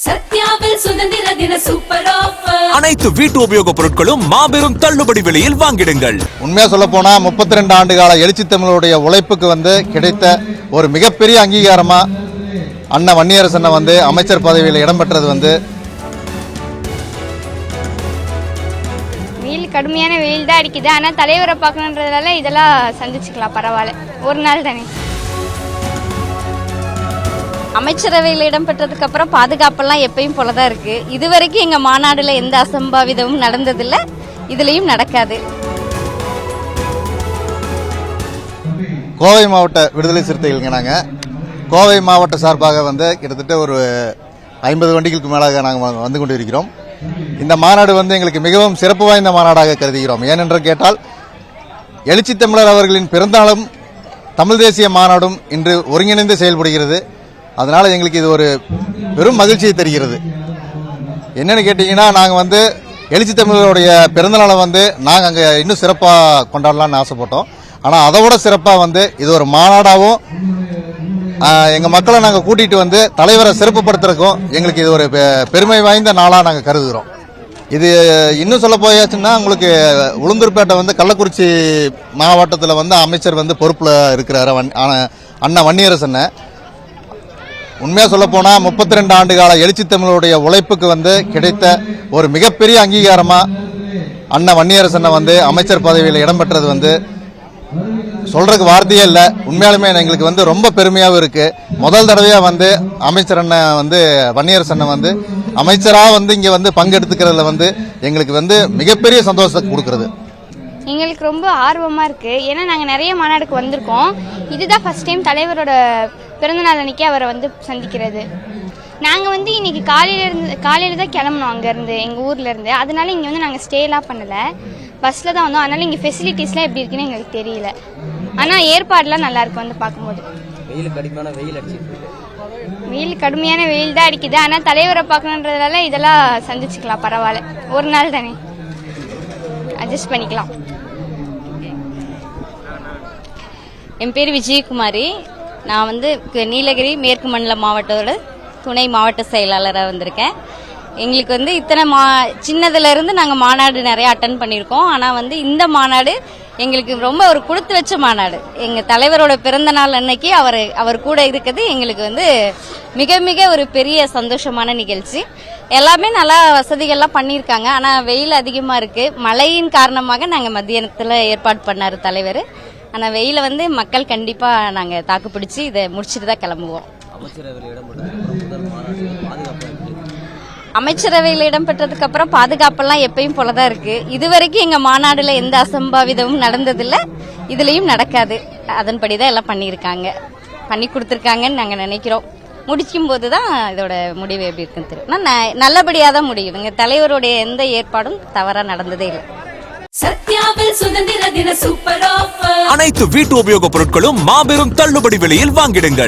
சத்யாவில் சுதந்திர தின super offer. அனைத்து வீட்டு உபயோகப் பொருட்களும் மாபெரும் தள்ளுபடி விலையில் வாங்கிடுங்கள். உண்மையா சொல்ல போனா 32 ஆண்டு கால எழுச்சி தமிழருடைய உழைப்புக்கு கிடைத்த ஒரு மிகப்பெரிய அங்கீகாரமா அண்ணன் வன்னியரசனை அமைச்சர் பதவியில் இடம்பெற்றது வெயில் கடுமையான வெயில் தான் அடிக்குது. ஆனால் தலைவரை பார்க்கணுன்றதால இதெல்லாம் சந்திச்சுக்கலாம், பரவாயில்ல, ஒரு நாள் தானே. அமைச்சரவையில் இடம்பெற்றதுக்கு அப்புறம் பாதுகாப்பெல்லாம் எப்பயும் போலதான் இருக்கு. இதுவரைக்கும் எங்க மாநாடுல எந்த அசம்பாவிதமும் நடந்ததில்லை, இதுலயும் நடக்காது. கோவை மாவட்ட விடுதலை சிறுத்தைகளுங்க நாங்கள் கோவை மாவட்ட சார்பாக கிட்டத்தட்ட ஒரு 50 வண்டிகளுக்கு மேலாக நாங்கள் வந்து கொண்டிருக்கிறோம். இந்த மாநாடு எங்களுக்கு மிகவும் சிறப்பு வாய்ந்த மாநாடாக கருதுகிறோம். ஏனென்று கேட்டால் எழுச்சி தமிழர் அவர்களின் பிறந்தநாளும் தமிழ் தேசிய மாநாடும் இன்று ஒருங்கிணைந்து செயல்படுகிறது. அதனால எங்களுக்கு இது ஒரு பெரும் மகிழ்ச்சியை தருகிறது. என்னன்னு கேட்டீங்கன்னா, நாங்கள் எழுச்சி தமிழருடைய பிறந்தநாளை நாங்கள் அங்கே இன்னும் சிறப்பாக கொண்டாடலாம்னு ஆசைப்பட்டோம். ஆனால் அதை விட சிறப்பாக இது ஒரு மாநாடாகவும் எங்கள் மக்களை நாங்கள் கூட்டிகிட்டு தலைவரை சிறப்புப்படுத்துறதுக்கும் எங்களுக்கு இது ஒரு பெருமை வாய்ந்த நாளாக நாங்கள் கருதுகிறோம். இது இன்னும் சொல்ல போயாச்சுன்னா, உங்களுக்கு உளுந்தூர்பேட்டை கள்ளக்குறிச்சி மாவட்டத்தில் அமைச்சர் பொறுப்பில் இருக்கிறார் அண்ணன் வன்னியரசனை. உண்மையாக சொல்ல போனால் 32 ஆண்டு கால எழுச்சி தமிழருடைய உழைப்புக்கு கிடைத்த ஒரு மிகப்பெரிய அங்கீகாரமா அண்ணன் வன்னியரசனை அமைச்சர் பதவியில் இடம்பெற்றது சொல்றதுக்கு வார்த்தையே இல்லை. உண்மையாலுமே எங்களுக்கு ரொம்ப பெருமையாகவும் இருக்கு. முதல் தடவையாக அமைச்சர் அண்ணன் வன்னியரசனை அமைச்சராக இங்கே பங்கெடுத்துக்கிறதுல எங்களுக்கு மிகப்பெரிய சந்தோஷத்தை கொடுக்கறது. எங்களுக்கு ரொம்ப ஆர்வமாக இருக்குது. ஏன்னா நாங்கள் நிறைய மாநாடுக்கு வந்திருக்கோம். இதுதான் ஃபர்ஸ்ட் டைம் தலைவரோட பிறந்தநாள் அன்னைக்கு அவரை சந்திக்கிறது. நாங்கள் இன்னைக்கு காலையில் தான் கிளம்பணும் அங்கேருந்து, எங்கள் ஊர்லேருந்து. அதனால இங்கே நாங்கள் ஸ்டேலாம் பண்ணலை, பஸ்ஸில் தான் வந்தோம். அதனால இங்கே ஃபெசிலிட்டிஸ்லாம் எப்படி இருக்குன்னு எங்களுக்கு தெரியல. ஆனால் ஏற்பாடுலாம் நல்லா இருக்கு. பார்க்கும்போது வெயில் கடுமையான வெயில் தான் அடிக்குது. ஆனால் தலைவரை பார்க்கணுன்றதால இதெல்லாம் சந்திச்சுக்கலாம், பரவாயில்ல, ஒரு நாள் தானே, அட்ஜஸ்ட் பண்ணிக்கலாம். என் பேர் விஜயகுமாரி. நான் நீலகிரி மேற்கு மண்டல மாவட்டத்தோட துணை மாவட்ட செயலாளராக வந்திருக்கேன். எங்களுக்கு இத்தனை சின்னதுல இருந்து நாங்கள் மாநாடு நிறைய அட்டன் பண்ணியிருக்கோம். ஆனால் இந்த மாநாடு எங்களுக்கு ரொம்ப ஒரு கொடுத்து வச்ச மாநாடு. எங்கள் தலைவரோட பிறந்த நாள் அன்னைக்கு அவர் கூட இருக்கிறது எங்களுக்கு மிக மிக ஒரு பெரிய சந்தோஷமான நிகழ்ச்சி. எல்லாமே நல்லா வசதிகள்லாம் பண்ணியிருக்காங்க. ஆனால் வெயில் அதிகமாக இருக்கு. மழையின் காரணமாக நாங்கள் மத்தியானத்தில் ஏற்பாடு பண்ணார் தலைவர். ஆனால் வெயில மக்கள் கண்டிப்பாக நாங்கள் தாக்கு பிடிச்சி இதை முடிச்சுட்டு தான் கிளம்புவோம். அமைச்சரவையில் இடம்பெற்றதுக்கு அப்புறம் பாதுகாப்பெல்லாம் எப்பயும் போலதான் இருக்கு. இதுவரைக்கும் எங்க மாநாடுல எந்த அசம்பாவிதமும் நடந்ததில்லை, இதுலயும் நடக்காது. அதன்படிதான் எல்லாம் பண்ணியிருக்காங்க, பண்ணி கொடுத்துருக்காங்கன்னு நாங்க நினைக்கிறோம். முடிக்கும் போதுதான் இதோட முடிவு எப்படி இருக்குன்னு தெரியும். நல்லபடியா தான் முடியுதுங்க. தலைவருடைய எந்த ஏற்பாடும் தவறா நடந்ததே இல்லை. சத்யாவில் சுதந்திர தின சூப்பர் ஆஃபர். அனைத்து வீட்டு உபயோகப் பொருட்களும் மாபெரும் தள்ளுபடி விலையில் வாங்கிடுங்கள்.